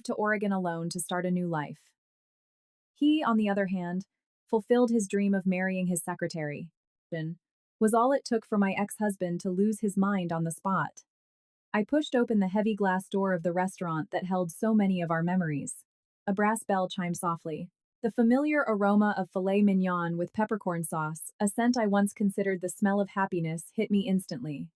to Oregon alone to start a new life. He, on the other hand, fulfilled his dream of marrying his secretary. Was all it took for my ex-husband to lose his mind on the spot. I pushed open the heavy glass door of the restaurant that held so many of our memories. A brass bell chimed softly. The familiar aroma of filet mignon with peppercorn sauce, a scent I once considered the smell of happiness, hit me instantly.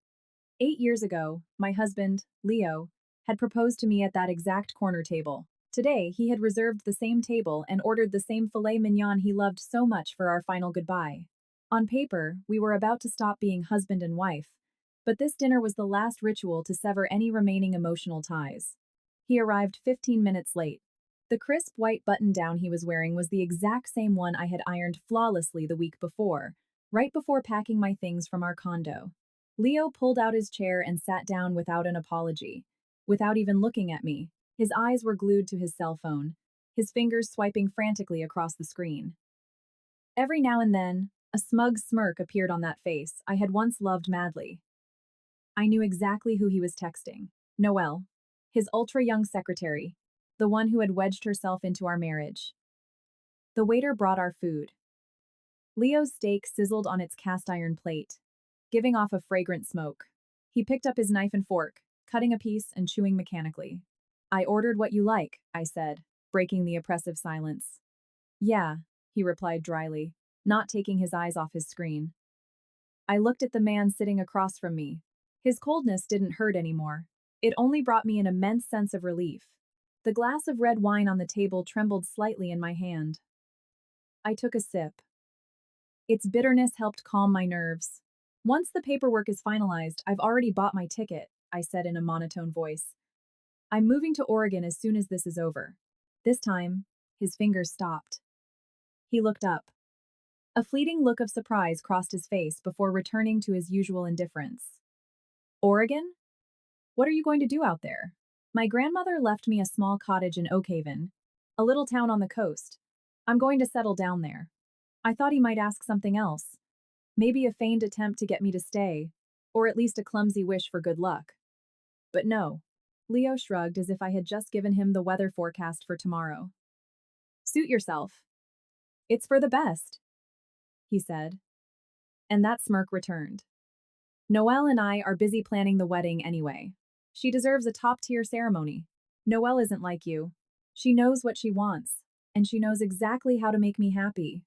8 years ago, my husband, Leo, had proposed to me at that exact corner table. Today, he had reserved the same table and ordered the same filet mignon he loved so much for our final goodbye. On paper, we were about to stop being husband and wife, but this dinner was the last ritual to sever any remaining emotional ties. He arrived 15 minutes late. The crisp white button-down he was wearing was the exact same one I had ironed flawlessly the week before, right before packing my things from our condo. Leo pulled out his chair and sat down without an apology, without even looking at me. His eyes were glued to his cell phone, his fingers swiping frantically across the screen. Every now and then, a smug smirk appeared on that face I had once loved madly. I knew exactly who he was texting. Noelle, his ultra-young secretary, the one who had wedged herself into our marriage. The waiter brought our food. Leo's steak sizzled on its cast-iron plate, giving off a fragrant smoke. He picked up his knife and fork, cutting a piece and chewing mechanically. "I ordered what you like," I said, breaking the oppressive silence. "Yeah," he replied dryly, not taking his eyes off his screen. I looked at the man sitting across from me. His coldness didn't hurt anymore. It only brought me an immense sense of relief. The glass of red wine on the table trembled slightly in my hand. I took a sip. Its bitterness helped calm my nerves. "Once the paperwork is finalized, I've already bought my ticket," I said in a monotone voice. "I'm moving to Oregon as soon as this is over." This time, his fingers stopped. He looked up. A fleeting look of surprise crossed his face before returning to his usual indifference. "Oregon? What are you going to do out there?" "My grandmother left me a small cottage in Oakhaven, a little town on the coast. I'm going to settle down there." I thought he might ask something else. Maybe a feigned attempt to get me to stay, or at least a clumsy wish for good luck. But no. Leo shrugged as if I had just given him the weather forecast for tomorrow. "Suit yourself. It's for the best," he said. And that smirk returned. "Noelle and I are busy planning the wedding anyway. She deserves a top-tier ceremony. Noelle isn't like you. She knows what she wants, and she knows exactly how to make me happy."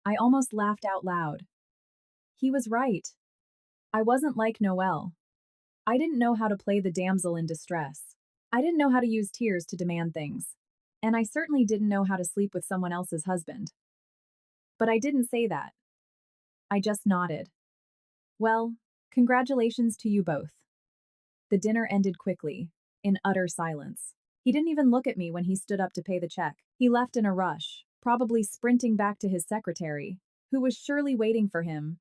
I almost laughed out loud. He was right. I wasn't like Noelle. I didn't know how to play the damsel in distress. I didn't know how to use tears to demand things. And I certainly didn't know how to sleep with someone else's husband. But I didn't say that. I just nodded. "Well, congratulations to you both." The dinner ended quickly, in utter silence. He didn't even look at me when he stood up to pay the check. He left in a rush, probably sprinting back to his secretary, who was surely waiting for him.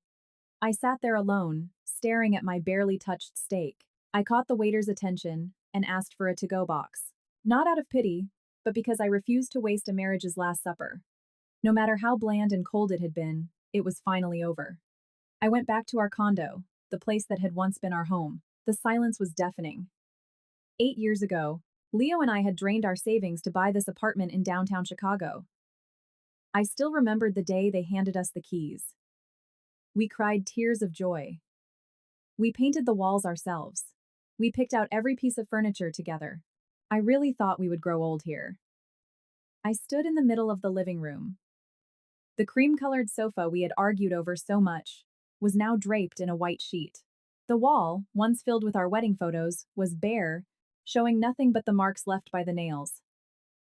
I sat there alone, staring at my barely touched steak. I caught the waiter's attention and asked for a to-go box. Not out of pity, but because I refused to waste a marriage's last supper. No matter how bland and cold it had been, it was finally over. I went back to our condo, the place that had once been our home. The silence was deafening. 8 years ago, Leo and I had drained our savings to buy this apartment in downtown Chicago. I still remembered the day they handed us the keys. We cried tears of joy. We painted the walls ourselves. We picked out every piece of furniture together. I really thought we would grow old here. I stood in the middle of the living room. The cream-colored sofa we had argued over so much was now draped in a white sheet. The wall, once filled with our wedding photos, was bare, showing nothing but the marks left by the nails.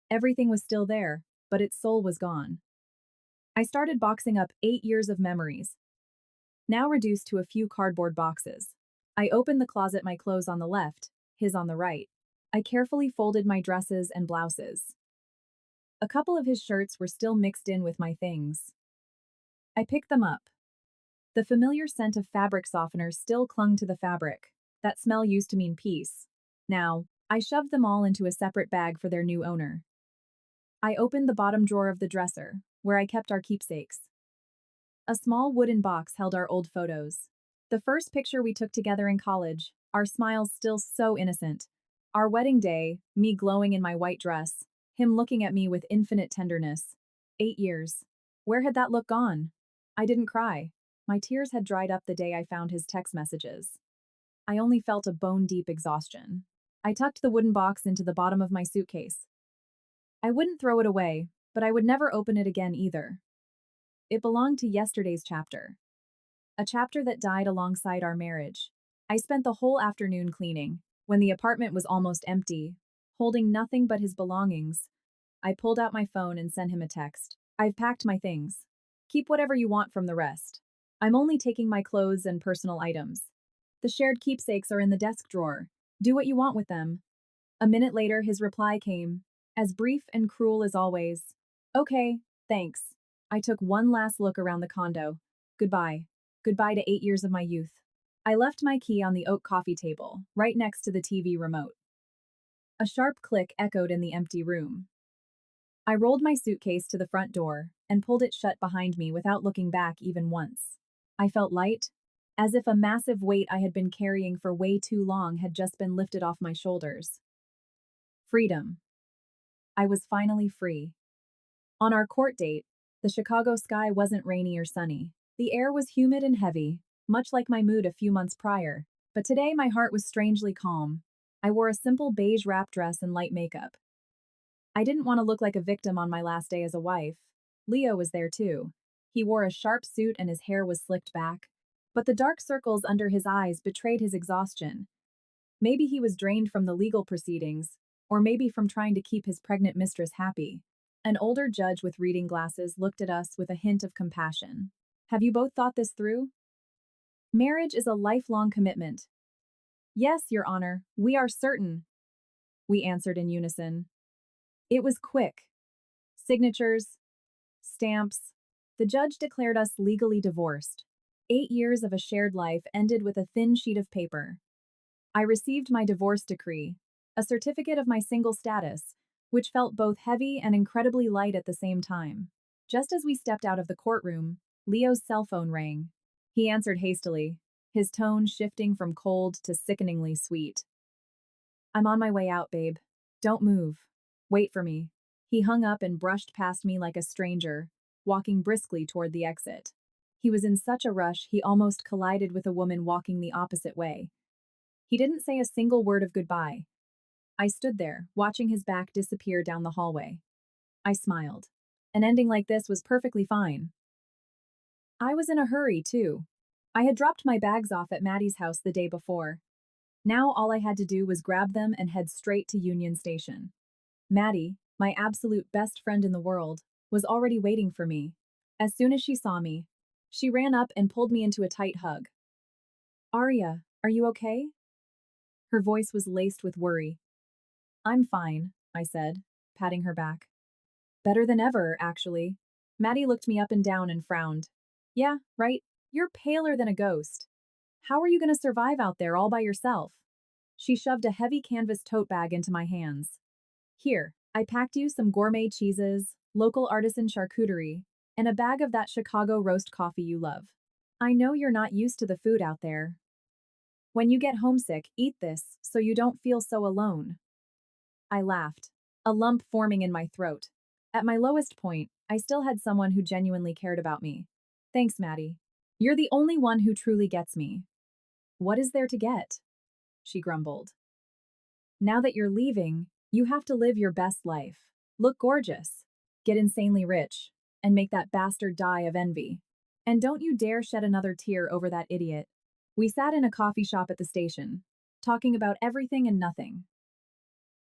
Everything was still there, but its soul was gone. I started boxing up 8 years of memories, now reduced to a few cardboard boxes. I opened the closet, my clothes on the left, his on the right. I carefully folded my dresses and blouses. A couple of his shirts were still mixed in with my things. I picked them up. The familiar scent of fabric softeners still clung to the fabric. That smell used to mean peace. Now, I shoved them all into a separate bag for their new owner. I opened the bottom drawer of the dresser, where I kept our keepsakes. A small wooden box held our old photos. The first picture we took together in college, our smiles still so innocent. Our wedding day, me glowing in my white dress, him looking at me with infinite tenderness. 8 years. Where had that look gone? I didn't cry. My tears had dried up the day I found his text messages. I only felt a bone-deep exhaustion. I tucked the wooden box into the bottom of my suitcase. I wouldn't throw it away, but I would never open it again either. It belonged to yesterday's chapter. A chapter that died alongside our marriage. I spent the whole afternoon cleaning. When the apartment was almost empty, holding nothing but his belongings, I pulled out my phone and sent him a text. I've packed my things. Keep whatever you want from the rest. I'm only taking my clothes and personal items. The shared keepsakes are in the desk drawer. Do what you want with them. A minute later, his reply came, as brief and cruel as always. Okay, thanks. I took one last look around the condo. Goodbye. Goodbye to 8 years of my youth. I left my key on the oak coffee table, right next to the TV remote. A sharp click echoed in the empty room. I rolled my suitcase to the front door and pulled it shut behind me without looking back even once. I felt light, as if a massive weight I had been carrying for way too long had just been lifted off my shoulders. Freedom. I was finally free. On our court date, the Chicago sky wasn't rainy or sunny. The air was humid and heavy, much like my mood a few months prior, but today my heart was strangely calm. I wore a simple beige wrap dress and light makeup. I didn't want to look like a victim on my last day as a wife. Leo was there too. He wore a sharp suit and his hair was slicked back, but the dark circles under his eyes betrayed his exhaustion. Maybe he was drained from the legal proceedings, or maybe from trying to keep his pregnant mistress happy. An older judge with reading glasses looked at us with a hint of compassion. Have you both thought this through? Marriage is a lifelong commitment. Yes, Your Honor, we are certain, we answered in unison. It was quick. Signatures, stamps. The judge declared us legally divorced. 8 years of a shared life ended with a thin sheet of paper. I received my divorce decree, a certificate of my single status, which felt both heavy and incredibly light at the same time. Just as we stepped out of the courtroom, Leo's cell phone rang. He answered hastily, his tone shifting from cold to sickeningly sweet. I'm on my way out, babe. Don't move. Wait for me. He hung up and brushed past me like a stranger, walking briskly toward the exit. He was in such a rush he almost collided with a woman walking the opposite way. He didn't say a single word of goodbye. I stood there, watching his back disappear down the hallway. I smiled. An ending like this was perfectly fine. I was in a hurry, too. I had dropped my bags off at Maddie's house the day before. Now all I had to do was grab them and head straight to Union Station. Maddie, my absolute best friend in the world, was already waiting for me. As soon as she saw me, she ran up and pulled me into a tight hug. Arya, are you okay? Her voice was laced with worry. I'm fine, I said, patting her back. Better than ever, actually. Maddie looked me up and down and frowned. Yeah, right, you're paler than a ghost. How are you going to survive out there all by yourself? She shoved a heavy canvas tote bag into my hands. Here, I packed you some gourmet cheeses, local artisan charcuterie, and a bag of that Chicago roast coffee you love. I know you're not used to the food out there. When you get homesick, eat this so you don't feel so alone. I laughed, a lump forming in my throat. At my lowest point, I still had someone who genuinely cared about me. Thanks, Maddie. You're the only one who truly gets me. What is there to get? She grumbled. Now that you're leaving, you have to live your best life. Look gorgeous. Get insanely rich. And make that bastard die of envy. And don't you dare shed another tear over that idiot. We sat in a coffee shop at the station, talking about everything and nothing.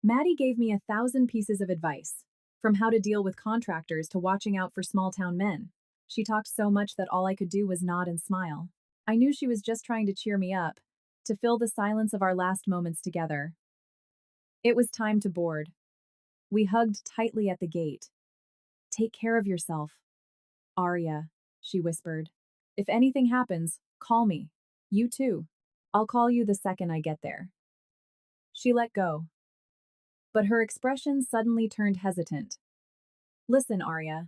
Maddie gave me 1,000 pieces of advice, from how to deal with contractors to watching out for small-town men. She talked so much that all I could do was nod and smile. I knew she was just trying to cheer me up, to fill the silence of our last moments together. It was time to board. We hugged tightly at the gate. Take care of yourself. Arya, she whispered. If anything happens, call me. You too. I'll call you the second I get there. She let go. But her expression suddenly turned hesitant. Listen, Arya.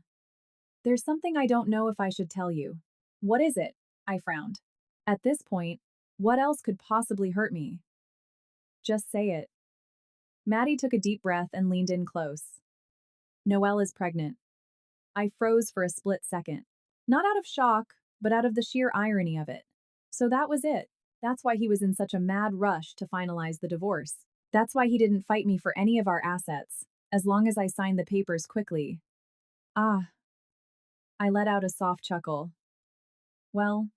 There's something I don't know if I should tell you. What is it? I frowned. At this point, what else could possibly hurt me? Just say it. Maddie took a deep breath and leaned in close. Noelle is pregnant. I froze for a split second. Not out of shock, but out of the sheer irony of it. So that was it. That's why he was in such a mad rush to finalize the divorce. That's why he didn't fight me for any of our assets, as long as I signed the papers quickly. Ah, I let out a soft chuckle. Well,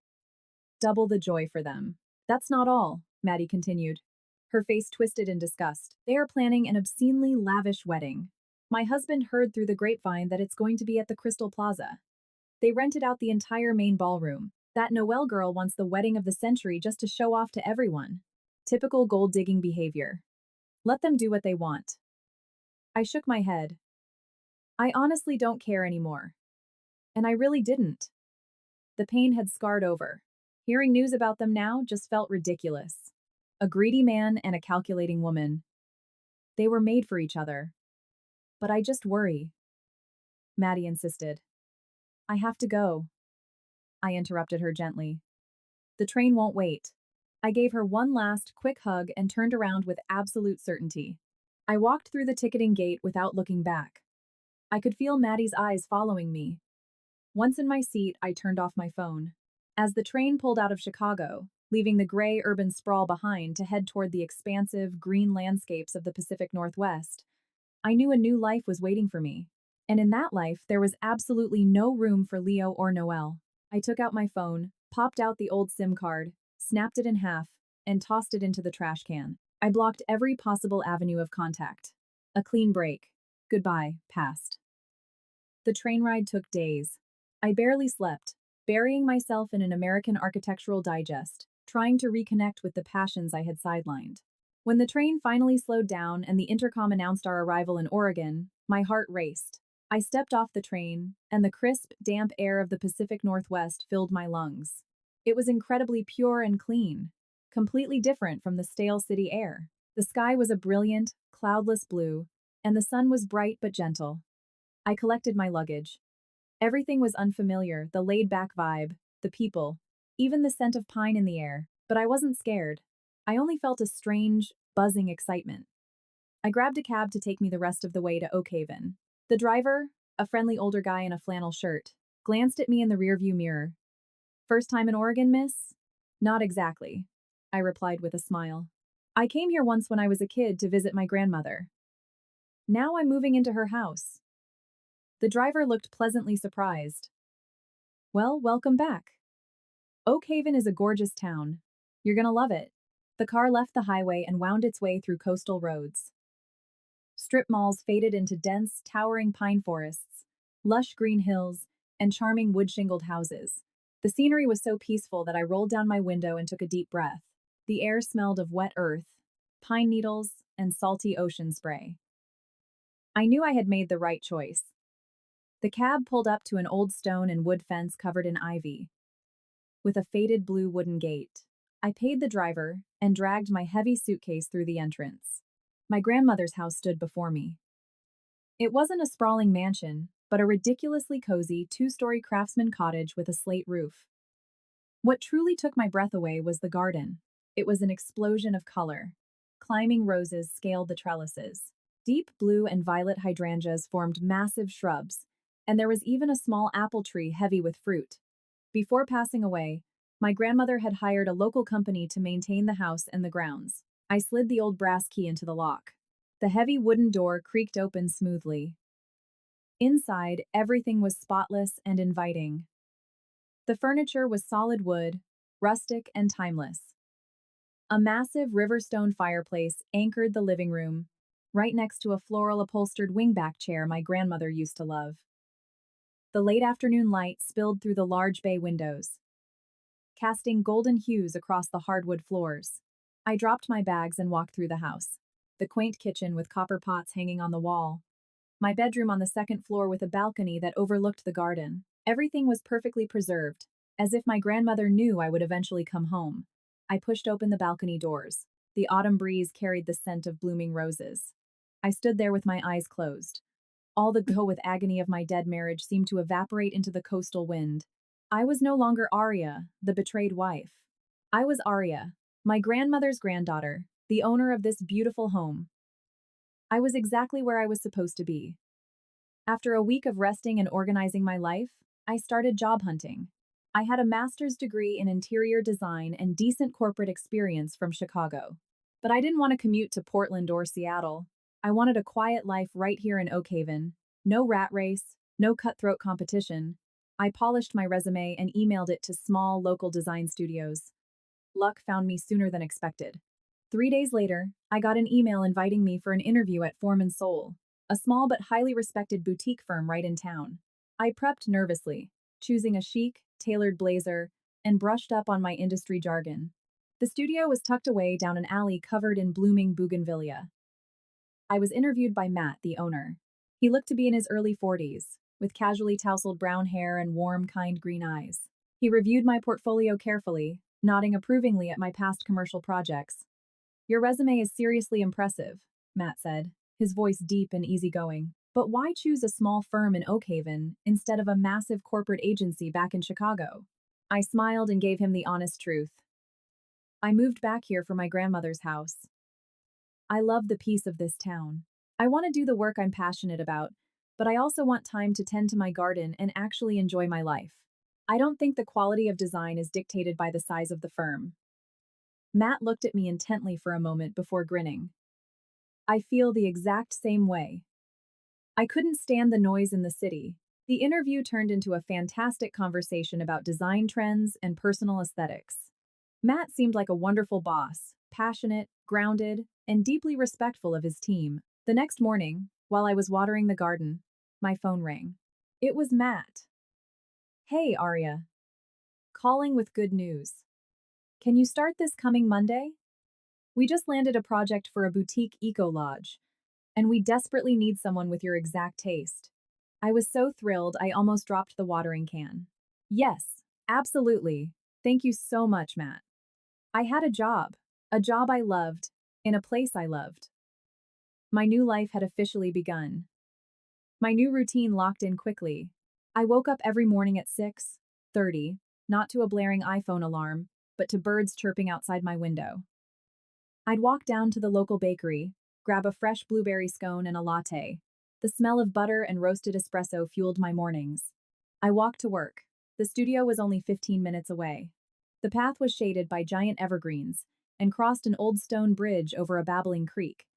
double the joy for them. That's not all, Maddie continued. Her face twisted in disgust. They are planning an obscenely lavish wedding. My husband heard through the grapevine that it's going to be at the Crystal Plaza. They rented out the entire main ballroom. That Noelle girl wants the wedding of the century just to show off to everyone. Typical gold-digging behavior. Let them do what they want. I shook my head. I honestly don't care anymore. And I really didn't. The pain had scarred over. Hearing news about them now just felt ridiculous. A greedy man and a calculating woman. They were made for each other. But I just worry. Maddie insisted. I have to go. I interrupted her gently. The train won't wait. I gave her one last quick hug and turned around with absolute certainty. I walked through the ticketing gate without looking back. I could feel Maddie's eyes following me. Once in my seat, I turned off my phone. As the train pulled out of Chicago, leaving the gray urban sprawl behind to head toward the expansive, green landscapes of the Pacific Northwest, I knew a new life was waiting for me. And in that life, there was absolutely no room for Leo or Noelle. I took out my phone, popped out the old SIM card, snapped it in half, and tossed it into the trash can. I blocked every possible avenue of contact. A clean break. Goodbye, past. The train ride took days. I barely slept, burying myself in an American Architectural Digest, trying to reconnect with the passions I had sidelined. When the train finally slowed down and the intercom announced our arrival in Oregon, my heart raced. I stepped off the train, and the crisp, damp air of the Pacific Northwest filled my lungs. It was incredibly pure and clean, completely different from the stale city air. The sky was a brilliant, cloudless blue, and the sun was bright but gentle. I collected my luggage. Everything was unfamiliar, the laid-back vibe, the people, even the scent of pine in the air, but I wasn't scared. I only felt a strange, buzzing excitement. I grabbed a cab to take me the rest of the way to Oak Haven. The driver, a friendly older guy in a flannel shirt, glanced at me in the rearview mirror. First time in Oregon, miss? Not exactly, I replied with a smile. I came here once when I was a kid to visit my grandmother. Now I'm moving into her house. The driver looked pleasantly surprised. Well, welcome back. Oak Haven is a gorgeous town. You're gonna love it. The car left the highway and wound its way through coastal roads. Strip malls faded into dense, towering pine forests, lush green hills, and charming wood-shingled houses. The scenery was so peaceful that I rolled down my window and took a deep breath. The air smelled of wet earth, pine needles, and salty ocean spray. I knew I had made the right choice. The cab pulled up to an old stone and wood fence covered in ivy, with a faded blue wooden gate. I paid the driver and dragged my heavy suitcase through the entrance. My grandmother's house stood before me. It wasn't a sprawling mansion, but a ridiculously cozy two-story craftsman cottage with a slate roof. What truly took my breath away was the garden. It was an explosion of color. Climbing roses scaled the trellises. Deep blue and violet hydrangeas formed massive shrubs, and there was even a small apple tree heavy with fruit. Before passing away, my grandmother had hired a local company to maintain the house and the grounds. I slid the old brass key into the lock. The heavy wooden door creaked open smoothly. Inside, everything was spotless and inviting. The furniture was solid wood, rustic and timeless. A massive riverstone fireplace anchored the living room, right next to a floral-upholstered wingback chair my grandmother used to love. The late afternoon light spilled through the large bay windows, casting golden hues across the hardwood floors. I dropped my bags and walked through the house. The quaint kitchen with copper pots hanging on the wall. My bedroom on the second floor with a balcony that overlooked the garden. Everything was perfectly preserved, as if my grandmother knew I would eventually come home. I pushed open the balcony doors. The autumn breeze carried the scent of blooming roses. I stood there with my eyes closed. All the go with agony of my dead marriage seemed to evaporate into the coastal wind. I was no longer Arya, the betrayed wife. I was Arya, my grandmother's granddaughter, the owner of this beautiful home. I was exactly where I was supposed to be. After a week of resting and organizing my life, I started job hunting. I had a master's degree in interior design and decent corporate experience from Chicago. But I didn't want to commute to Portland or Seattle. I wanted a quiet life right here in Oak Haven. No rat race, no cutthroat competition. I polished my resume and emailed it to small local design studios. Luck found me sooner than expected. 3 days later, I got an email inviting me for an interview at Forman Soul, a small but highly respected boutique firm right in town. I prepped nervously, choosing a chic, tailored blazer, and brushed up on my industry jargon. The studio was tucked away down an alley covered in blooming bougainvillea. I was interviewed by Matt, the owner. He looked to be in his early 40s, with casually tousled brown hair and warm, kind green eyes. He reviewed my portfolio carefully, nodding approvingly at my past commercial projects. "Your resume is seriously impressive," Matt said, his voice deep and easygoing. "But why choose a small firm in Oak Haven instead of a massive corporate agency back in Chicago?" I smiled and gave him the honest truth. "I moved back here for my grandmother's house. I love the peace of this town. I want to do the work I'm passionate about, but I also want time to tend to my garden and actually enjoy my life. I don't think the quality of design is dictated by the size of the firm." Matt looked at me intently for a moment before grinning. "I feel the exact same way." I couldn't stand the noise in the city. The interview turned into a fantastic conversation about design trends and personal aesthetics. Matt seemed like a wonderful boss, passionate, grounded, and deeply respectful of his team. The next morning, while I was watering the garden, my phone rang. It was Matt. "Hey, Arya. Calling with good news. Can you start this coming Monday? We just landed a project for a boutique eco-lodge, and we desperately need someone with your exact taste." I was so thrilled I almost dropped the watering can. "Yes, absolutely. Thank you so much, Matt. I had a job I loved, in a place I loved." My new life had officially begun. My new routine locked in quickly. I woke up every morning at 6:30, not to a blaring iPhone alarm, but to birds chirping outside my window. I'd walk down to the local bakery, grab a fresh blueberry scone and a latte. The smell of butter and roasted espresso fueled my mornings. I walked to work. The studio was only 15 minutes away. The path was shaded by giant evergreens and crossed an old stone bridge over a babbling creek.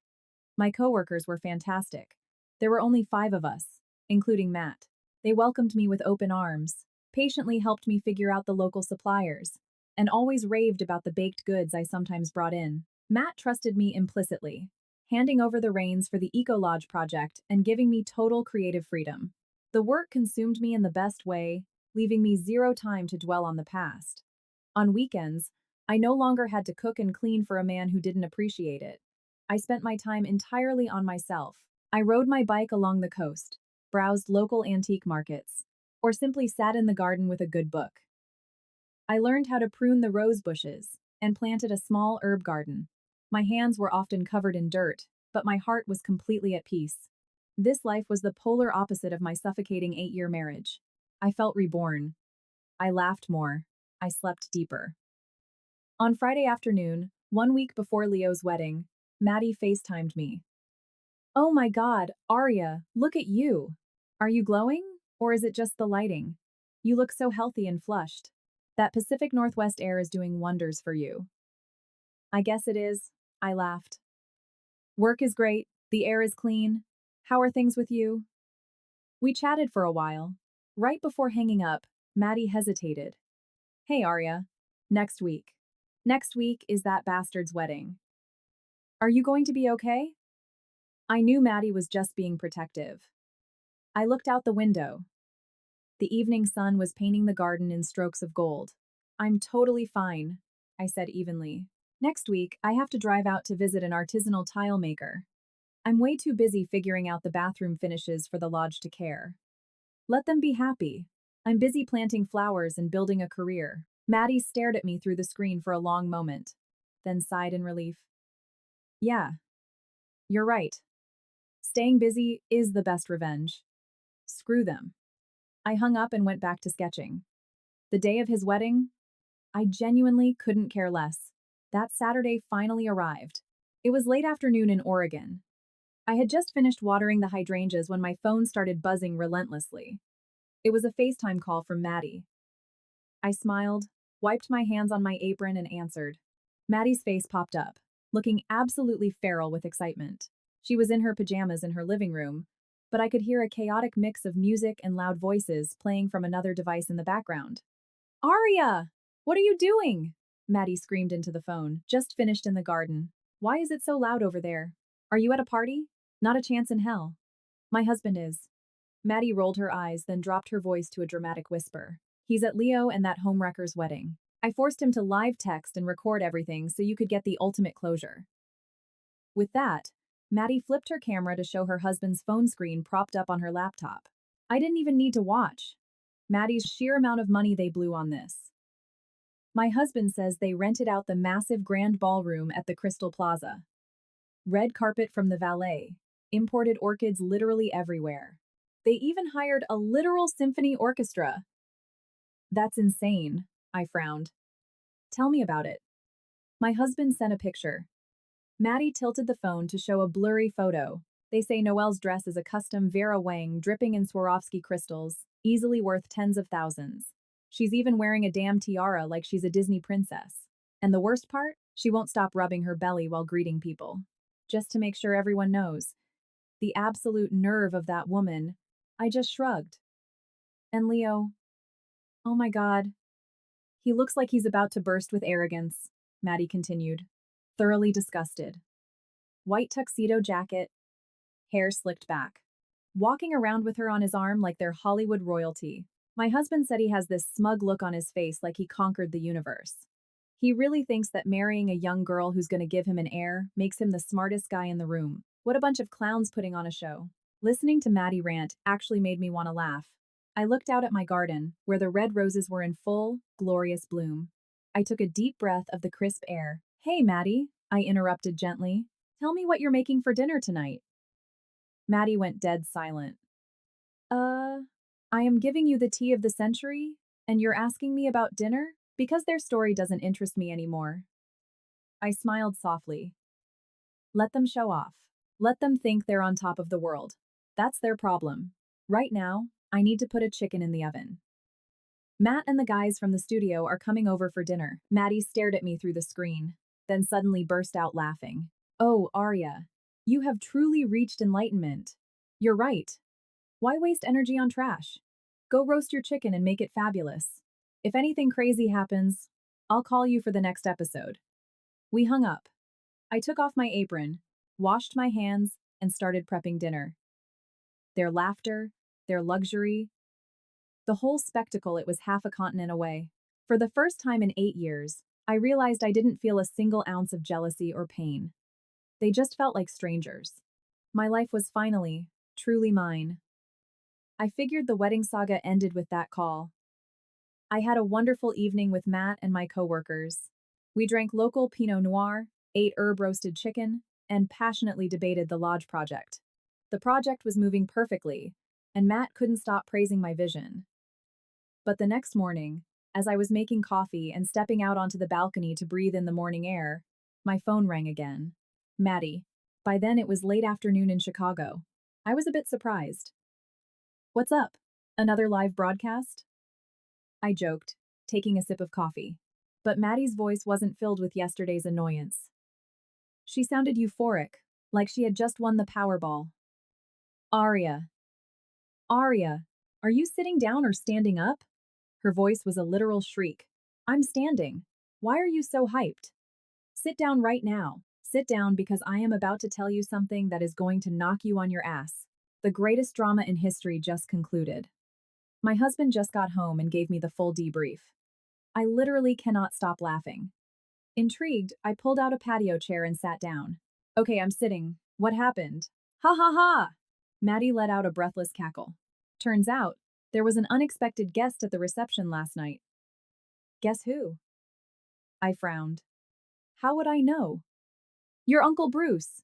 My coworkers were fantastic. There were only 5 of us, including Matt. They welcomed me with open arms, patiently helped me figure out the local suppliers, and always raved about the baked goods I sometimes brought in. Matt trusted me implicitly, handing over the reins for the Eco Lodge project and giving me total creative freedom. The work consumed me in the best way, leaving me zero time to dwell on the past. On weekends, I no longer had to cook and clean for a man who didn't appreciate it. I spent my time entirely on myself. I rode my bike along the coast, browsed local antique markets, or simply sat in the garden with a good book. I learned how to prune the rose bushes and planted a small herb garden. My hands were often covered in dirt, but my heart was completely at peace. This life was the polar opposite of my suffocating 8-year marriage. I felt reborn. I laughed more. I slept deeper. On Friday afternoon, 1 week before Leo's wedding, Maddie FaceTimed me. "Oh my God, Arya, look at you. Are you glowing? Or is it just the lighting? You look so healthy and flushed. That Pacific Northwest air is doing wonders for you." "I guess it is," I laughed. "Work is great, the air is clean. How are things with you?" We chatted for a while. Right before hanging up, Maddie hesitated. "Hey, Arya. Next week. Next week is that bastard's wedding. Are you going to be okay?" I knew Maddie was just being protective. I looked out the window. The evening sun was painting the garden in strokes of gold. "I'm totally fine," I said evenly. "Next week, I have to drive out to visit an artisanal tile maker. I'm way too busy figuring out the bathroom finishes for the lodge to care. Let them be happy. I'm busy planting flowers and building a career." Maddie stared at me through the screen for a long moment, then sighed in relief. "Yeah, you're right. Staying busy is the best revenge. Screw them." I hung up and went back to sketching. The day of his wedding? I genuinely couldn't care less. That Saturday finally arrived. It was late afternoon in Oregon. I had just finished watering the hydrangeas when my phone started buzzing relentlessly. It was a FaceTime call from Maddie. I smiled, wiped my hands on my apron, and answered. Maddie's face popped up, looking absolutely feral with excitement. She was in her pajamas in her living room, but I could hear a chaotic mix of music and loud voices playing from another device in the background. Aria! What are you doing? Maddie screamed into the phone, just finished in the garden. Why is it so loud over there? Are you at a party? Not a chance in hell. My husband is. Maddie rolled her eyes, then dropped her voice to a dramatic whisper. He's at Leo and that homewrecker's wedding. I forced him to live text and record everything so you could get the ultimate closure. With that, Maddie flipped her camera to show her husband's phone screen propped up on her laptop. I didn't even need to watch. Maddie's sheer amount of money they blew on this. My husband says they rented out the massive grand ballroom at the Crystal Plaza. Red carpet from the valet. Imported orchids literally everywhere. They even hired a literal symphony orchestra. That's insane, I frowned. Tell me about it. My husband sent a picture. Maddie tilted the phone to show a blurry photo. They say Noelle's dress is a custom Vera Wang dripping in Swarovski crystals, easily worth tens of thousands. She's even wearing a damn tiara like she's a Disney princess. And the worst part? She won't stop rubbing her belly while greeting people. Just to make sure everyone knows. The absolute nerve of that woman. I just shrugged. And Leo? Oh my God. He looks like he's about to burst with arrogance, Maddie continued, thoroughly disgusted. White tuxedo jacket, hair slicked back. Walking around with her on his arm like they're Hollywood royalty. My husband said he has this smug look on his face like he conquered the universe. He really thinks that marrying a young girl who's going to give him an heir makes him the smartest guy in the room. What a bunch of clowns putting on a show. Listening to Maddie rant actually made me want to laugh. I looked out at my garden, where the red roses were in full, glorious bloom. I took a deep breath of the crisp air. Hey, Maddie, I interrupted gently. Tell me what you're making for dinner tonight. Maddie went dead silent. I am giving you the tea of the century, and you're asking me about dinner? Because their story doesn't interest me anymore. I smiled softly. Let them show off. Let them think they're on top of the world. That's their problem. Right now, I need to put a chicken in the oven. Matt and the guys from the studio are coming over for dinner. Maddie stared at me through the screen, then suddenly burst out laughing. Oh, Arya, you have truly reached enlightenment. You're right. Why waste energy on trash? Go roast your chicken and make it fabulous. If anything crazy happens, I'll call you for the next episode. We hung up. I took off my apron, washed my hands, and started prepping dinner. Their laughter, their luxury, the whole spectacle, it was half a continent away. For the first time in 8 years, I realized I didn't feel a single ounce of jealousy or pain. They just felt like strangers. My life was finally, truly mine. I figured the wedding saga ended with that call. I had a wonderful evening with Matt and my coworkers. We drank local Pinot Noir, ate herb-roasted chicken, and passionately debated the lodge project. The project was moving perfectly, and Matt couldn't stop praising my vision. But the next morning, as I was making coffee and stepping out onto the balcony to breathe in the morning air, my phone rang again. Maddie. By then it was late afternoon in Chicago. I was a bit surprised. What's up? Another live broadcast? I joked, taking a sip of coffee. But Maddie's voice wasn't filled with yesterday's annoyance. She sounded euphoric, like she had just won the Powerball. Arya, are you sitting down or standing up? Her voice was a literal shriek. I'm standing. Why are you so hyped? Sit down right now. Sit down because I am about to tell you something that is going to knock you on your ass. The greatest drama in history just concluded. My husband just got home and gave me the full debrief. I literally cannot stop laughing. Intrigued, I pulled out a patio chair and sat down. Okay, I'm sitting. What happened? Ha ha ha! Maddie let out a breathless cackle. Turns out, there was an unexpected guest at the reception last night. Guess who? I frowned. How would I know? Your Uncle Bruce.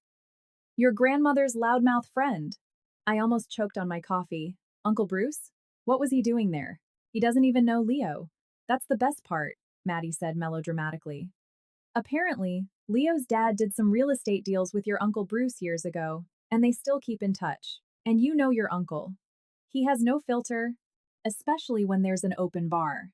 Your grandmother's loudmouth friend. I almost choked on my coffee. Uncle Bruce? What was he doing there? He doesn't even know Leo. That's the best part, Maddie said melodramatically. Apparently, Leo's dad did some real estate deals with your Uncle Bruce years ago. and they still keep in touch. And you know your uncle. He has no filter, especially when there's an open bar.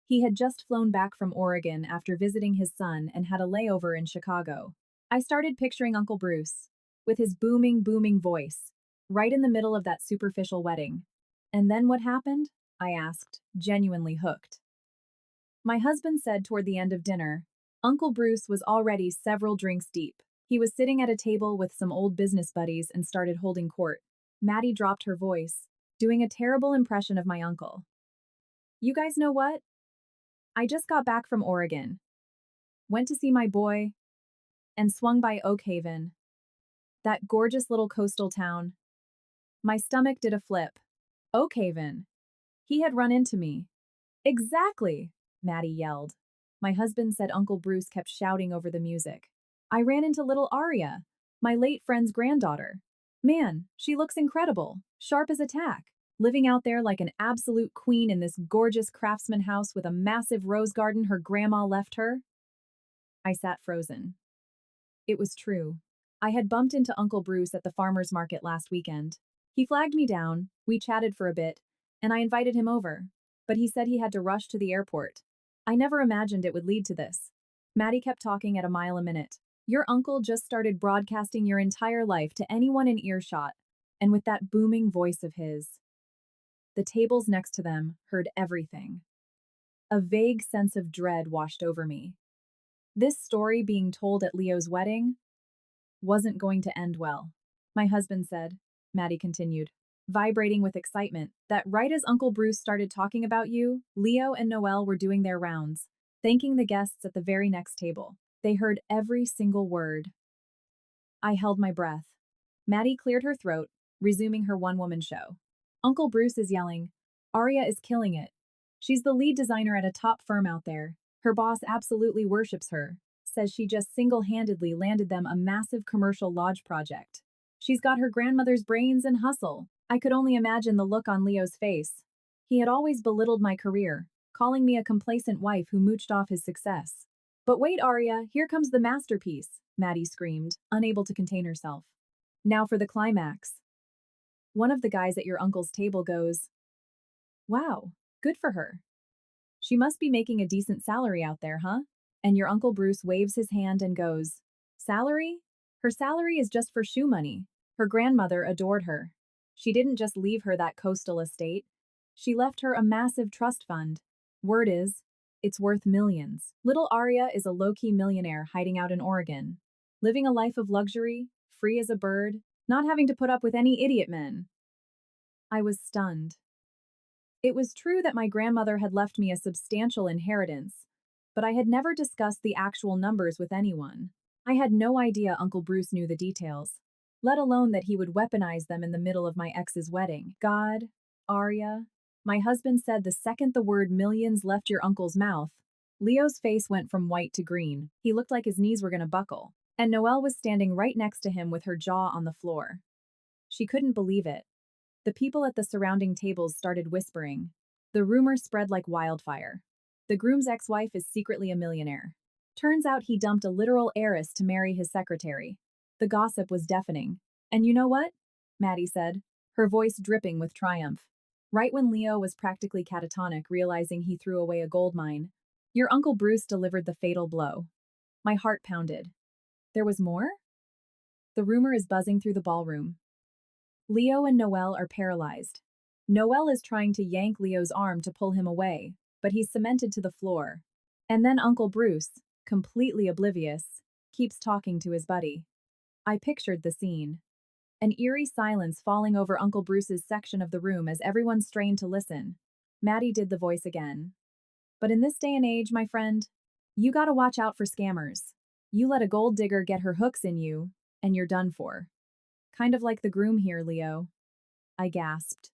He had just flown back from Oregon after visiting his son and had a layover in Chicago. I started picturing Uncle Bruce, with his booming voice, right in the middle of that superficial wedding. And then what happened? I asked, genuinely hooked. My husband said toward the end of dinner, Uncle Bruce was already several drinks deep. He was sitting at a table with some old business buddies and started holding court. Maddie dropped her voice, doing a terrible impression of my uncle. You guys know what? I just got back from Oregon, went to see my boy, and swung by Oak Haven, that gorgeous little coastal town. My stomach did a flip. Oak Haven. He had run into me. Exactly, Maddie yelled. My husband said Uncle Bruce kept shouting over the music. I ran into little Aria, my late friend's granddaughter. Man, she looks incredible, sharp as a tack, living out there like an absolute queen in this gorgeous craftsman house with a massive rose garden her grandma left her. I sat frozen. It was true. I had bumped into Uncle Bruce at the farmer's market last weekend. He flagged me down, we chatted for a bit, and I invited him over, but he said he had to rush to the airport. I never imagined it would lead to this. Maddie kept talking at a mile a minute. Your uncle just started broadcasting your entire life to anyone in earshot, and with that booming voice of his. The tables next to them heard everything. A vague sense of dread washed over me. This story being told at Leo's wedding wasn't going to end well. My husband said, Maddie continued, vibrating with excitement, that right as Uncle Bruce started talking about you, Leo and Noelle were doing their rounds, thanking the guests at the very next table. They heard every single word. I held my breath. Maddie cleared her throat, resuming her one-woman show. Uncle Bruce is yelling, Aria is killing it. She's the lead designer at a top firm out there. Her boss absolutely worships her, says she just single-handedly landed them a massive commercial lodge project. She's got her grandmother's brains and hustle. I could only imagine the look on Leo's face. He had always belittled my career, calling me a complacent wife who mooched off his success. But wait, Aria, here comes the masterpiece, Maddie screamed, unable to contain herself. Now for the climax. One of the guys at your uncle's table goes, Wow, good for her. She must be making a decent salary out there, huh? And your Uncle Bruce waves his hand and goes, Salary? Her salary is just for shoe money. Her grandmother adored her. She didn't just leave her that coastal estate. She left her a massive trust fund. Word is, it's worth millions. Little Aria is a low-key millionaire hiding out in Oregon, living a life of luxury, free as a bird, not having to put up with any idiot men. I was stunned. It was true that my grandmother had left me a substantial inheritance, but I had never discussed the actual numbers with anyone. I had no idea Uncle Bruce knew the details, let alone that he would weaponize them in the middle of my ex's wedding. God, Aria. My husband said the second the word millions left your uncle's mouth, Leo's face went from white to green. He looked like his knees were going to buckle. And Noelle was standing right next to him with her jaw on the floor. She couldn't believe it. The people at the surrounding tables started whispering. The rumor spread like wildfire. The groom's ex-wife is secretly a millionaire. Turns out he dumped a literal heiress to marry his secretary. The gossip was deafening. And you know what? Maddie said, her voice dripping with triumph. Right when Leo was practically catatonic, realizing he threw away a gold mine, your Uncle Bruce delivered the fatal blow. My heart pounded. There was more? The rumor is buzzing through the ballroom. Leo and Noelle are paralyzed. Noelle is trying to yank Leo's arm to pull him away, but he's cemented to the floor. And then Uncle Bruce, completely oblivious, keeps talking to his buddy. I pictured the scene. An eerie silence falling over Uncle Bruce's section of the room as everyone strained to listen. Maddie did the voice again. But in this day and age, my friend, you gotta watch out for scammers. You let a gold digger get her hooks in you, and you're done for. Kind of like the groom here, Leo. I gasped.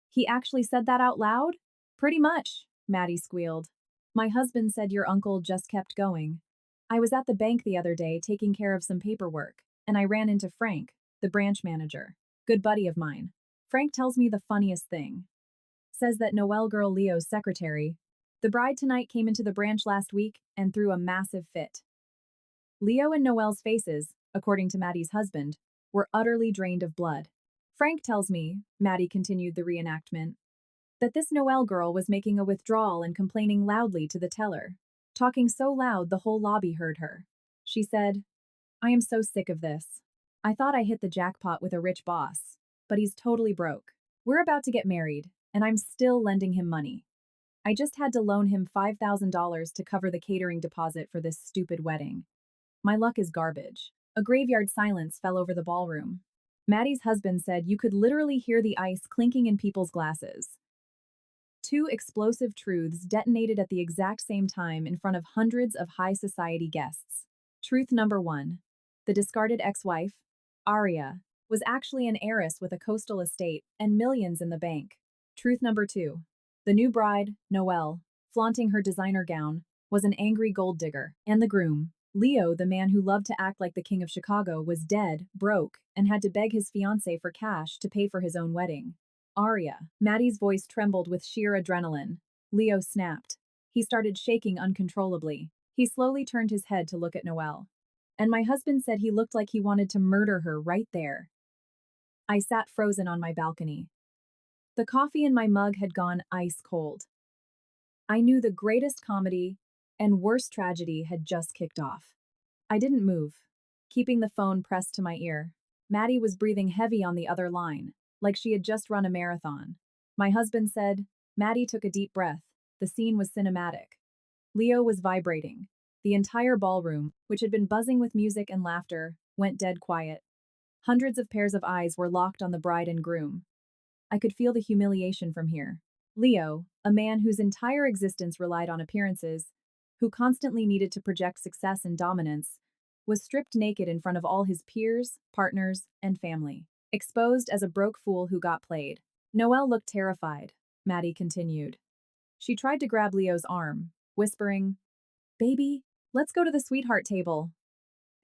He actually said that out loud? Pretty much, Maddie squealed. My husband said your uncle just kept going. I was at the bank the other day taking care of some paperwork, and I ran into Frank, the branch manager, good buddy of mine. Frank tells me the funniest thing. Says that Noelle girl Leo's secretary, the bride tonight, came into the branch last week and threw a massive fit. Leo and Noelle's faces, according to Maddie's husband, were utterly drained of blood. Frank tells me, Maddie continued the reenactment, that this Noelle girl was making a withdrawal and complaining loudly to the teller, talking so loud the whole lobby heard her. She said, "I am so sick of this. I thought I hit the jackpot with a rich boss, but he's totally broke. We're about to get married, and I'm still lending him money. I just had to loan him $5,000 to cover the catering deposit for this stupid wedding. My luck is garbage." A graveyard silence fell over the ballroom. Maddie's husband said you could literally hear the ice clinking in people's glasses. Two explosive truths detonated at the exact same time in front of hundreds of high society guests. Truth number one: the discarded ex-wife, Aria, was actually an heiress with a coastal estate and millions in the bank. Truth number two: the new bride, Noelle, flaunting her designer gown, was an angry gold digger. And the groom, Leo, the man who loved to act like the king of Chicago, was dead, broke, and had to beg his fiancée for cash to pay for his own wedding. Aria. Maddie's voice trembled with sheer adrenaline. Leo snapped. He started shaking uncontrollably. He slowly turned his head to look at Noelle. And my husband said he looked like he wanted to murder her right there. I sat frozen on my balcony. The coffee in my mug had gone ice cold. I knew the greatest comedy and worst tragedy had just kicked off. I didn't move, keeping the phone pressed to my ear. Maddie was breathing heavy on the other line, like she had just run a marathon. My husband said. Maddie took a deep breath. The scene was cinematic. Leo was vibrating. The entire ballroom, which had been buzzing with music and laughter, went dead quiet. Hundreds of pairs of eyes were locked on the bride and groom. I could feel the humiliation from here. Leo, a man whose entire existence relied on appearances, who constantly needed to project success and dominance, was stripped naked in front of all his peers, partners, and family. Exposed as a broke fool who got played. Noelle looked terrified, Maddie continued. She tried to grab Leo's arm, whispering, "Baby, let's go to the sweetheart table."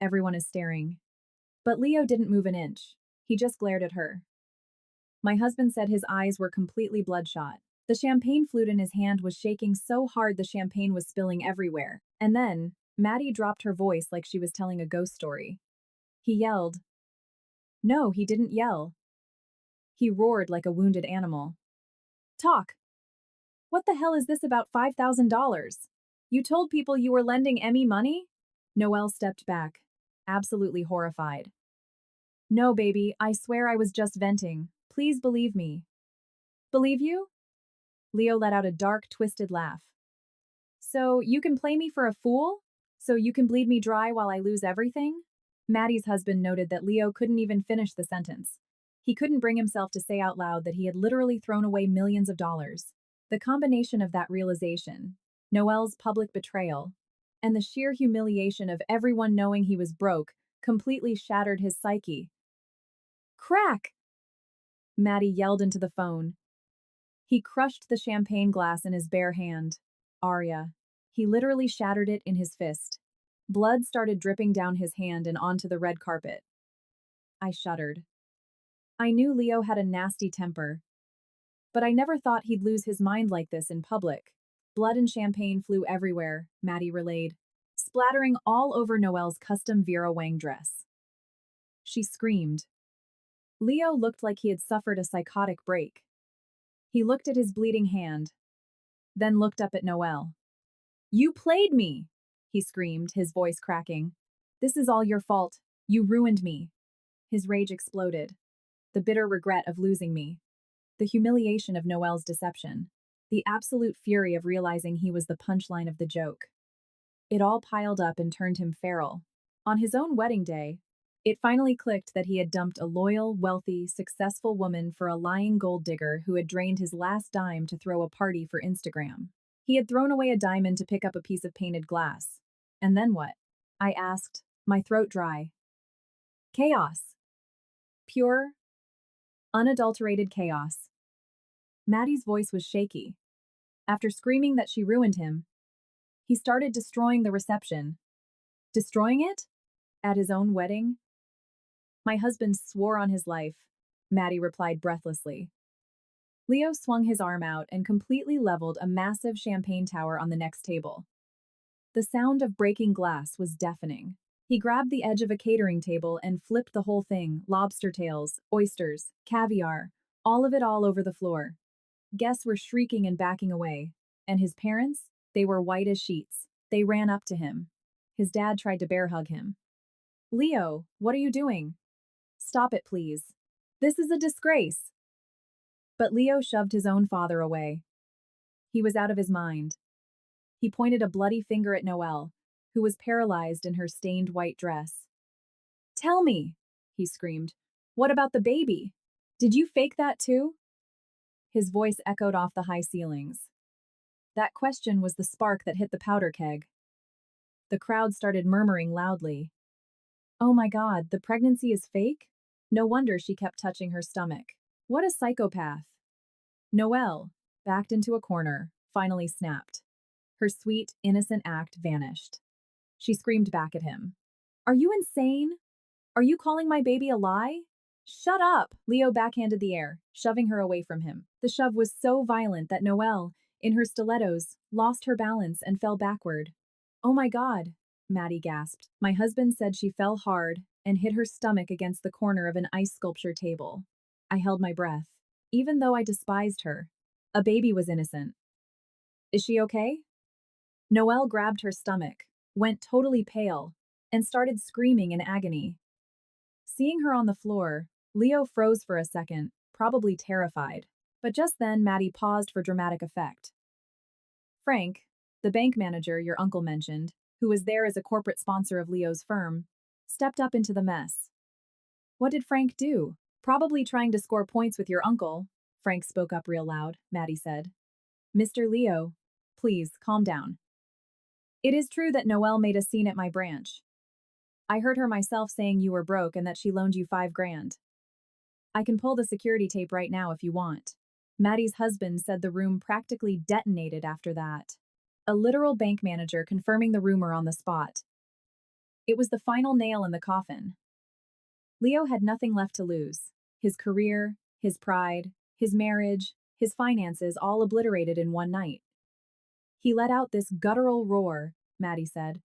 Everyone is staring. But Leo didn't move an inch. He just glared at her. My husband said his eyes were completely bloodshot. The champagne flute in his hand was shaking so hard the champagne was spilling everywhere. And then, Maddie dropped her voice like she was telling a ghost story. He yelled. No, he didn't yell. He roared like a wounded animal. "Talk! What the hell is this about $5,000? You told people you were lending Emmy money?" Noelle stepped back, absolutely horrified. "No, baby, I swear I was just venting. Please believe me." "Believe you?" Leo let out a dark, twisted laugh. "So you can play me for a fool? So you can bleed me dry while I lose everything?" Maddie's husband noted that Leo couldn't even finish the sentence. He couldn't bring himself to say out loud that he had literally thrown away millions of dollars. The combination of that realization, Noelle's public betrayal, and the sheer humiliation of everyone knowing he was broke completely shattered his psyche. "Crack!" Maddie yelled into the phone. He crushed the champagne glass in his bare hand. Aria. He literally shattered it in his fist. Blood started dripping down his hand and onto the red carpet. I shuddered. I knew Leo had a nasty temper, but I never thought he'd lose his mind like this in public. Blood and champagne flew everywhere, Maddie relayed, splattering all over Noelle's custom Vera Wang dress. She screamed. Leo looked like he had suffered a psychotic break. He looked at his bleeding hand, then looked up at Noelle. "You played me!" he screamed, his voice cracking. "This is all your fault. You ruined me." His rage exploded. The bitter regret of losing me. The humiliation of Noelle's deception. The absolute fury of realizing he was the punchline of the joke. It all piled up and turned him feral. On his own wedding day, it finally clicked that he had dumped a loyal, wealthy, successful woman for a lying gold digger who had drained his last dime to throw a party for Instagram. He had thrown away a diamond to pick up a piece of painted glass. And then what? I asked, my throat dry. Chaos. Pure, unadulterated chaos. Maddie's voice was shaky. After screaming that she ruined him, he started destroying the reception. Destroying it? At his own wedding? My husband swore on his life, Maddie replied breathlessly. Leo swung his arm out and completely leveled a massive champagne tower on the next table. The sound of breaking glass was deafening. He grabbed the edge of a catering table and flipped the whole thing, lobster tails, oysters, caviar, all over the floor. Guests were shrieking and backing away. And his parents? They were white as sheets. They ran up to him. His dad tried to bear hug him. Leo, what are you doing? Stop it, please. This is a disgrace. But Leo shoved his own father away. He was out of his mind. He pointed a bloody finger at Noelle, who was paralyzed in her stained white dress. Tell me, he screamed. What about the baby? Did you fake that too? His voice echoed off the high ceilings. That question was the spark that hit the powder keg. The crowd started murmuring loudly. Oh my God, the pregnancy is fake? No wonder she kept touching her stomach. What a psychopath. Noelle, backed into a corner, finally snapped. Her sweet, innocent act vanished. She screamed back at him. Are you insane? Are you calling my baby a lie? Shut up! Leo backhanded the air, shoving her away from him. The shove was so violent that Noelle, in her stilettos, lost her balance and fell backward. Oh my God, Maddie gasped. My husband said she fell hard and hit her stomach against the corner of an ice sculpture table. I held my breath. Even though I despised her, a baby was innocent. Is she okay? Noelle grabbed her stomach, went totally pale, and started screaming in agony. Seeing her on the floor, Leo froze for a second, probably terrified. But just then, Maddie paused for dramatic effect. Frank, the bank manager your uncle mentioned, who was there as a corporate sponsor of Leo's firm, stepped up into the mess. What did Frank do? Probably trying to score points with your uncle, Frank spoke up real loud, Maddie said. Mr. Leo, please, calm down. It is true that Noelle made a scene at my branch. I heard her myself saying you were broke and that she loaned you $5,000. I can pull the security tape right now if you want. Maddie's husband said the room practically detonated after that. A literal bank manager confirming the rumor on the spot. It was the final nail in the coffin. Leo had nothing left to lose. His career, his pride, his marriage, his finances all obliterated in one night. He let out this guttural roar, Maddie said,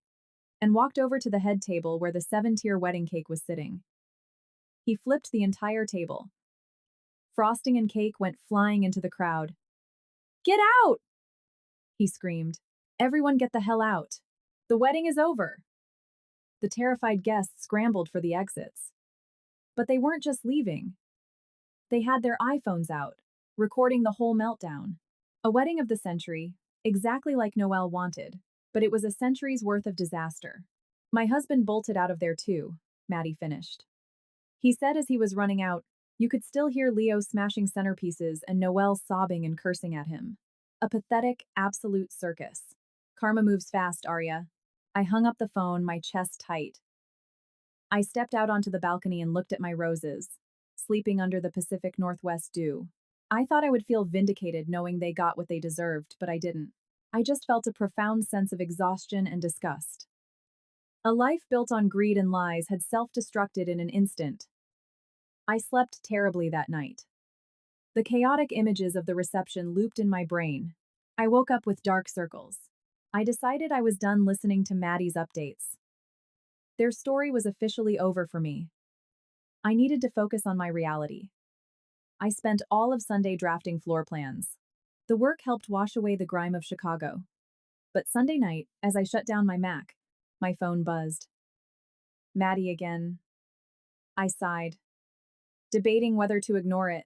and walked over to the head table where the 7-tier wedding cake was sitting. He flipped the entire table. Frosting and cake went flying into the crowd. Get out! He screamed. Everyone get the hell out. The wedding is over. The terrified guests scrambled for the exits. But they weren't just leaving. They had their iPhones out, recording the whole meltdown. A wedding of the century, exactly like Noelle wanted, but it was a century's worth of disaster. My husband bolted out of there too, Maddie finished. He said as he was running out, you could still hear Leo smashing centerpieces and Noelle sobbing and cursing at him. A pathetic, absolute circus. Karma moves fast, Arya. I hung up the phone, my chest tight. I stepped out onto the balcony and looked at my roses, sleeping under the Pacific Northwest dew. I thought I would feel vindicated knowing they got what they deserved, but I didn't. I just felt a profound sense of exhaustion and disgust. A life built on greed and lies had self-destructed in an instant. I slept terribly that night. The chaotic images of the reception looped in my brain. I woke up with dark circles. I decided I was done listening to Maddie's updates. Their story was officially over for me. I needed to focus on my reality. I spent all of Sunday drafting floor plans. The work helped wash away the grime of Chicago. But Sunday night, as I shut down my Mac, my phone buzzed. Maddie again. I sighed, debating whether to ignore it.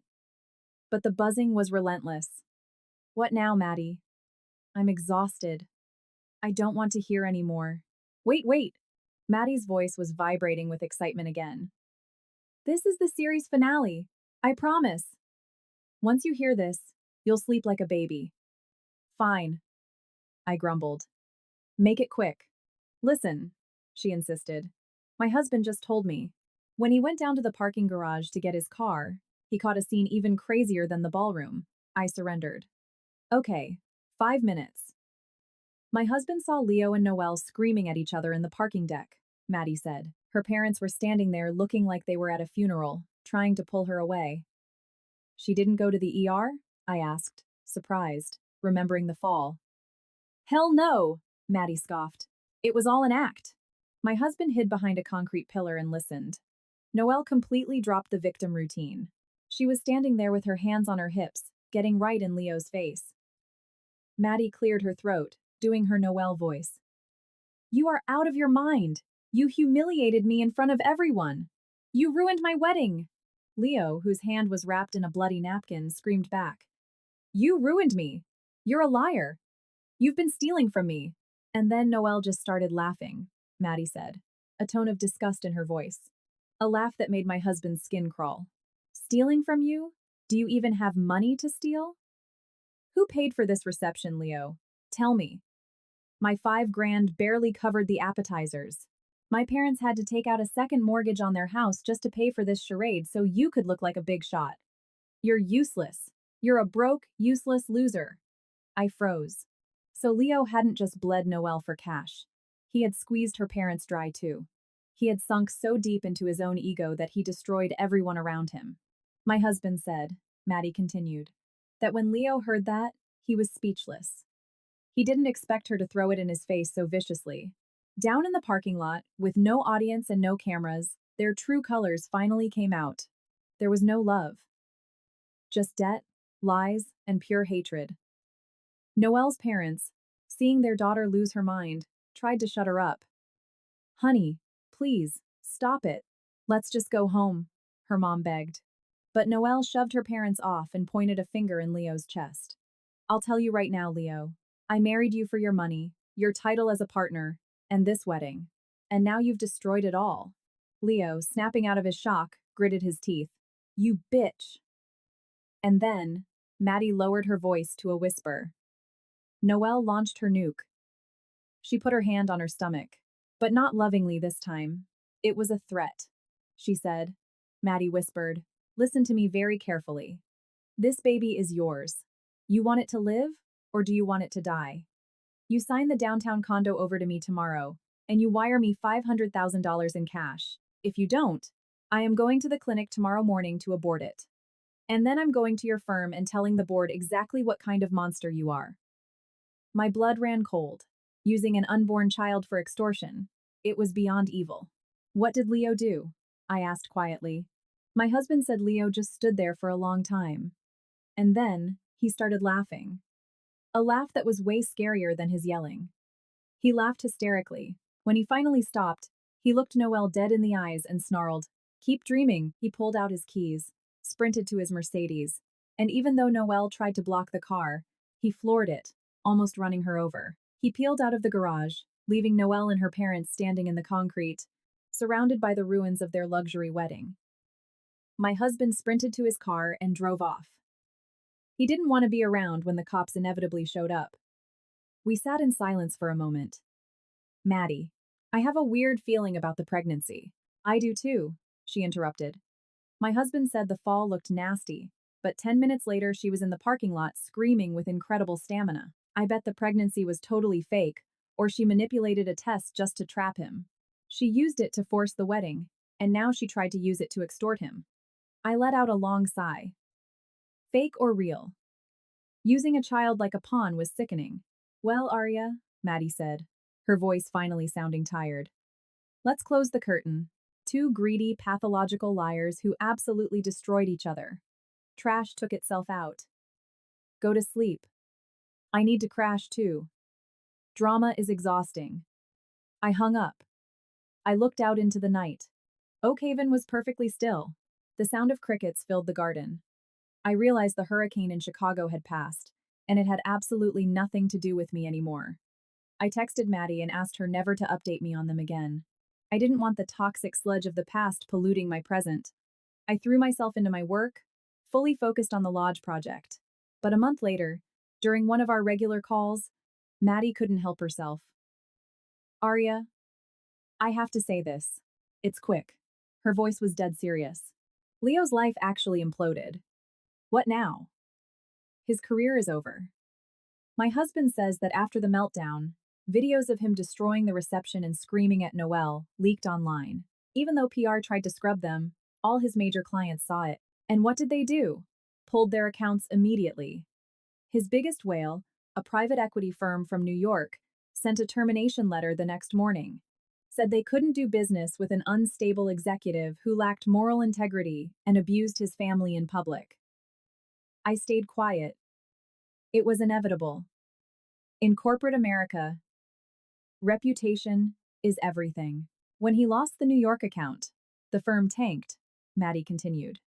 But the buzzing was relentless. What now, Maddie? I'm exhausted. I don't want to hear anymore. Wait. Maddie's voice was vibrating with excitement again. This is the series finale. I promise. Once you hear this, you'll sleep like a baby. Fine, I grumbled. Make it quick. Listen, she insisted. My husband just told me. When he went down to the parking garage to get his car, he caught a scene even crazier than the ballroom. I surrendered. Okay, 5 minutes. My husband saw Leo and Noelle screaming at each other in the parking deck, Maddie said. Her parents were standing there looking like they were at a funeral, trying to pull her away. She didn't go to the ER? I asked, surprised, remembering the fall. Hell no, Maddie scoffed. It was all an act. My husband hid behind a concrete pillar and listened. Noelle completely dropped the victim routine. She was standing there with her hands on her hips, getting right in Leo's face. Maddie cleared her throat, doing her Noelle voice. You are out of your mind. You humiliated me in front of everyone. You ruined my wedding. Leo, whose hand was wrapped in a bloody napkin, screamed back. You ruined me. You're a liar. You've been stealing from me. And then Noelle just started laughing, Maddie said, a tone of disgust in her voice. A laugh that made my husband's skin crawl. Stealing from you? Do you even have money to steal? Who paid for this reception, Leo? Tell me. My $5,000 barely covered the appetizers. My parents had to take out a second mortgage on their house just to pay for this charade so you could look like a big shot. You're useless. You're a broke, useless loser. I froze. So Leo hadn't just bled Noelle for cash. He had squeezed her parents dry too. He had sunk so deep into his own ego that he destroyed everyone around him. My husband said, Maddie continued, that when Leo heard that, he was speechless. He didn't expect her to throw it in his face so viciously. Down in the parking lot, with no audience and no cameras, their true colors finally came out. There was no love. Just debt, lies, and pure hatred. Noelle's parents, seeing their daughter lose her mind, tried to shut her up. Honey, please, stop it. Let's just go home, her mom begged. But Noelle shoved her parents off and pointed a finger in Leo's chest. I'll tell you right now, Leo. I married you for your money, your title as a partner, and this wedding. And now you've destroyed it all. Leo, snapping out of his shock, gritted his teeth. You bitch. And then, Maddie lowered her voice to a whisper. Noelle launched her nuke. She put her hand on her stomach, but not lovingly this time. It was a threat, she said. Maddie whispered, listen to me very carefully. This baby is yours. You want it to live, or do you want it to die? You sign the downtown condo over to me tomorrow, and you wire me $500,000 in cash. If you don't, I am going to the clinic tomorrow morning to abort it. And then I'm going to your firm and telling the board exactly what kind of monster you are. My blood ran cold. Using an unborn child for extortion. It was beyond evil. What did Leo do? I asked quietly. My husband said Leo just stood there for a long time. And then, he started laughing. A laugh that was way scarier than his yelling. He laughed hysterically. When he finally stopped, he looked Noelle dead in the eyes and snarled, Keep dreaming. He pulled out his keys, sprinted to his Mercedes, and even though Noelle tried to block the car, he floored it, almost running her over. He peeled out of the garage, leaving Noelle and her parents standing in the concrete, surrounded by the ruins of their luxury wedding. My husband sprinted to his car and drove off. He didn't want to be around when the cops inevitably showed up. We sat in silence for a moment. Maddie, I have a weird feeling about the pregnancy. I do too, she interrupted. My husband said the fall looked nasty, but 10 minutes later she was in the parking lot screaming with incredible stamina. I bet the pregnancy was totally fake, or she manipulated a test just to trap him. She used it to force the wedding, and now she tried to use it to extort him. I let out a long sigh. Fake or real? Using a child like a pawn was sickening. Well, Arya, Maddie said, her voice finally sounding tired. Let's close the curtain. Two greedy, pathological liars who absolutely destroyed each other. Trash took itself out. Go to sleep. I need to crash too. Drama is exhausting. I hung up. I looked out into the night. Oak Haven was perfectly still. The sound of crickets filled the garden. I realized the hurricane in Chicago had passed, and it had absolutely nothing to do with me anymore. I texted Maddie and asked her never to update me on them again. I didn't want the toxic sludge of the past polluting my present. I threw myself into my work, fully focused on the lodge project. But a month later, during one of our regular calls, Maddie couldn't help herself. Arya, I have to say this. It's quick. Her voice was dead serious. Leo's life actually imploded. What now? His career is over. My husband says that after the meltdown, videos of him destroying the reception and screaming at Noelle leaked online. Even though PR tried to scrub them, all his major clients saw it. And what did they do? Pulled their accounts immediately. His biggest whale, a private equity firm from New York, sent a termination letter the next morning, said they couldn't do business with an unstable executive who lacked moral integrity and abused his family in public. I stayed quiet. It was inevitable. In corporate America, reputation is everything. When he lost the New York account, the firm tanked, Maddie continued.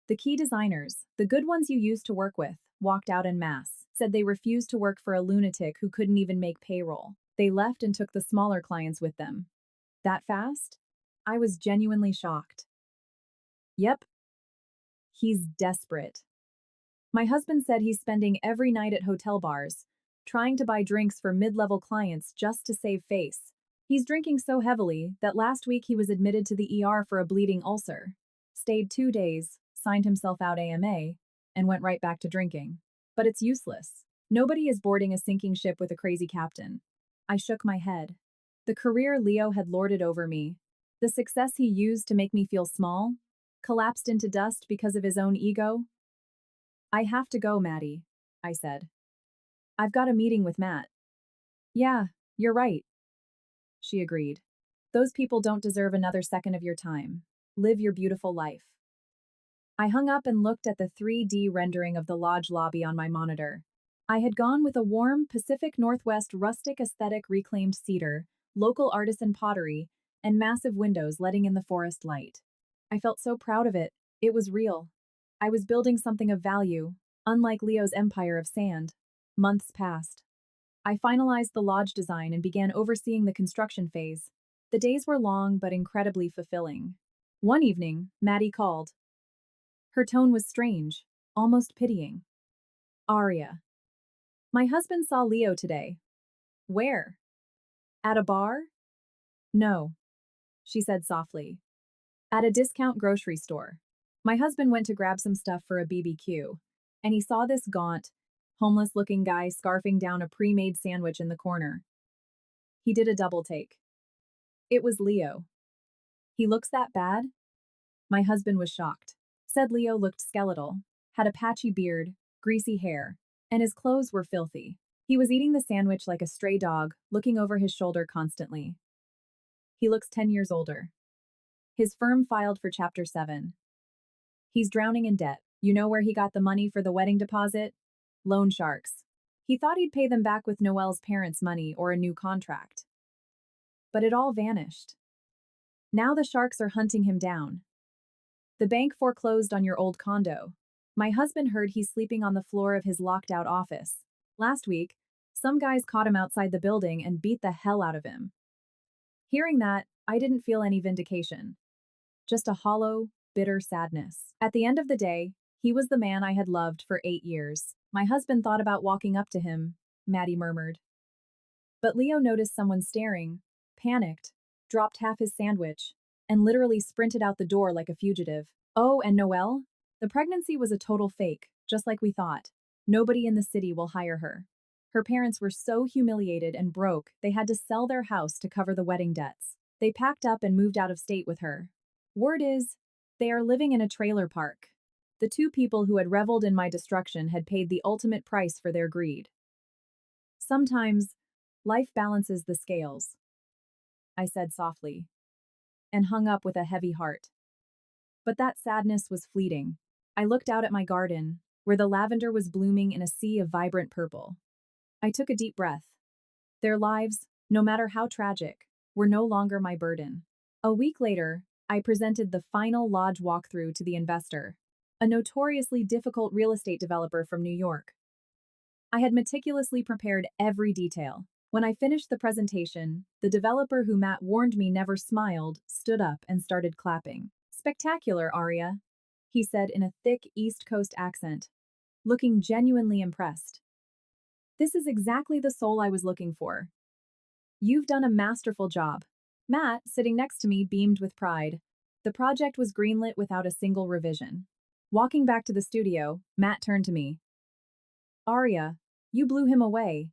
The key designers, the good ones you used to work with, walked out en masse, said they refused to work for a lunatic who couldn't even make payroll. They left and took the smaller clients with them. That fast? I was genuinely shocked. Yep. He's desperate. My husband said he's spending every night at hotel bars, trying to buy drinks for mid-level clients just to save face. He's drinking so heavily that last week he was admitted to the ER for a bleeding ulcer. Stayed 2 days, signed himself out AMA, and went right back to drinking. But it's useless. Nobody is boarding a sinking ship with a crazy captain. I shook my head. The career Leo had lorded over me, the success he used to make me feel small, collapsed into dust because of his own ego. I have to go, Maddie, I said. I've got a meeting with Matt. Yeah, you're right. She agreed. Those people don't deserve another second of your time. Live your beautiful life. I hung up and looked at the 3D rendering of the lodge lobby on my monitor. I had gone with a warm Pacific Northwest rustic aesthetic, reclaimed cedar, local artisan pottery, and massive windows letting in the forest light. I felt so proud of it. It was real. I was building something of value, unlike Leo's empire of sand. Months passed. I finalized the lodge design and began overseeing the construction phase. The days were long but incredibly fulfilling. One evening, Maddie called. Her tone was strange, almost pitying. Aria. My husband saw Leo today. Where? At a bar? No, she said softly. At a discount grocery store. My husband went to grab some stuff for a BBQ, and he saw this gaunt, homeless-looking guy scarfing down a pre-made sandwich in the corner. He did a double take. It was Leo. He looks that bad? My husband was shocked. Said Leo looked skeletal, had a patchy beard, greasy hair, and his clothes were filthy. He was eating the sandwich like a stray dog, looking over his shoulder constantly. He looks 10 years older. His firm filed for Chapter 7. He's drowning in debt. You know where he got the money for the wedding deposit? Loan sharks. He thought he'd pay them back with Noelle's parents' money or a new contract. But it all vanished. Now the sharks are hunting him down. The bank foreclosed on your old condo. My husband heard he's sleeping on the floor of his locked-out office. Last week, some guys caught him outside the building and beat the hell out of him. Hearing that, I didn't feel any vindication. Just a hollow, bitter sadness. At the end of the day, he was the man I had loved for 8 years. My husband thought about walking up to him, Maddie murmured. But Leo noticed someone staring, panicked, dropped half his sandwich, and literally sprinted out the door like a fugitive. Oh, and Noelle? The pregnancy was a total fake, just like we thought. Nobody in the city will hire her. Her parents were so humiliated and broke, they had to sell their house to cover the wedding debts. They packed up and moved out of state with her. Word is, they are living in a trailer park. The 2 people who had reveled in my destruction had paid the ultimate price for their greed. Sometimes, life balances the scales, I said softly, and hung up with a heavy heart. But that sadness was fleeting. I looked out at my garden, where the lavender was blooming in a sea of vibrant purple. I took a deep breath. Their lives, no matter how tragic, were no longer my burden. A week later, I presented the final lodge walkthrough to the investor, a notoriously difficult real estate developer from New York. I had meticulously prepared every detail. When I finished the presentation, the developer who Matt warned me never smiled, stood up and started clapping. Spectacular, Aria, he said in a thick East Coast accent, looking genuinely impressed. This is exactly the soul I was looking for. You've done a masterful job. Matt, sitting next to me, beamed with pride. The project was greenlit without a single revision. Walking back to the studio, Matt turned to me. Aria, you blew him away.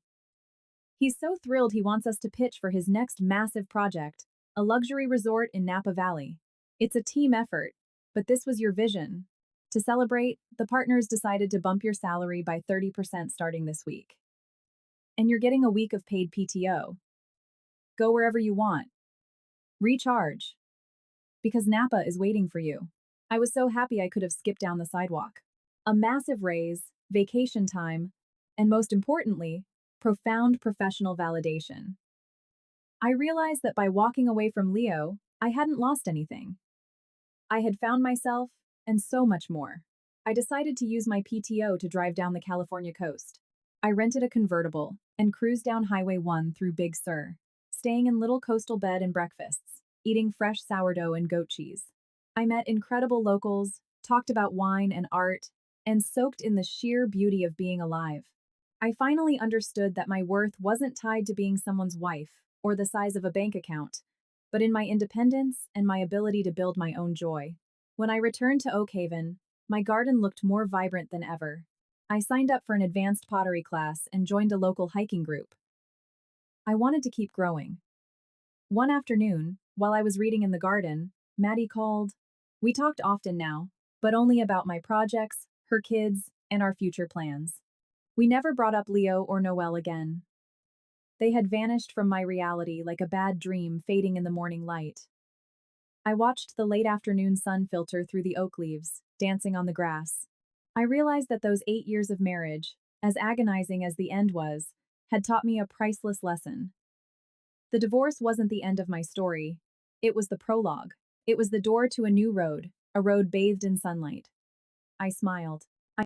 He's so thrilled he wants us to pitch for his next massive project, a luxury resort in Napa Valley. It's a team effort, but this was your vision. To celebrate, the partners decided to bump your salary by 30% starting this week. And you're getting a week of paid PTO. Go wherever you want. Recharge. Because Napa is waiting for you. I was so happy I could have skipped down the sidewalk. A massive raise, vacation time, and most importantly, profound professional validation. I realized that by walking away from Leo, I hadn't lost anything. I had found myself, and so much more. I decided to use my PTO to drive down the California coast. I rented a convertible and cruised down Highway 1 through Big Sur, staying in little coastal bed and breakfasts, eating fresh sourdough and goat cheese. I met incredible locals, talked about wine and art, and soaked in the sheer beauty of being alive. I finally understood that my worth wasn't tied to being someone's wife or the size of a bank account, but in my independence and my ability to build my own joy. When I returned to Oak Haven, my garden looked more vibrant than ever. I signed up for an advanced pottery class and joined a local hiking group. I wanted to keep growing. One afternoon, while I was reading in the garden, Maddie called. We talked often now, but only about my projects, her kids, and our future plans. We never brought up Leo or Noel again. They had vanished from my reality like a bad dream fading in the morning light. I watched the late afternoon sun filter through the oak leaves, dancing on the grass. I realized that those 8 years of marriage, as agonizing as the end was, had taught me a priceless lesson. The divorce wasn't the end of my story. It was the prologue. It was the door to a new road, a road bathed in sunlight. I smiled.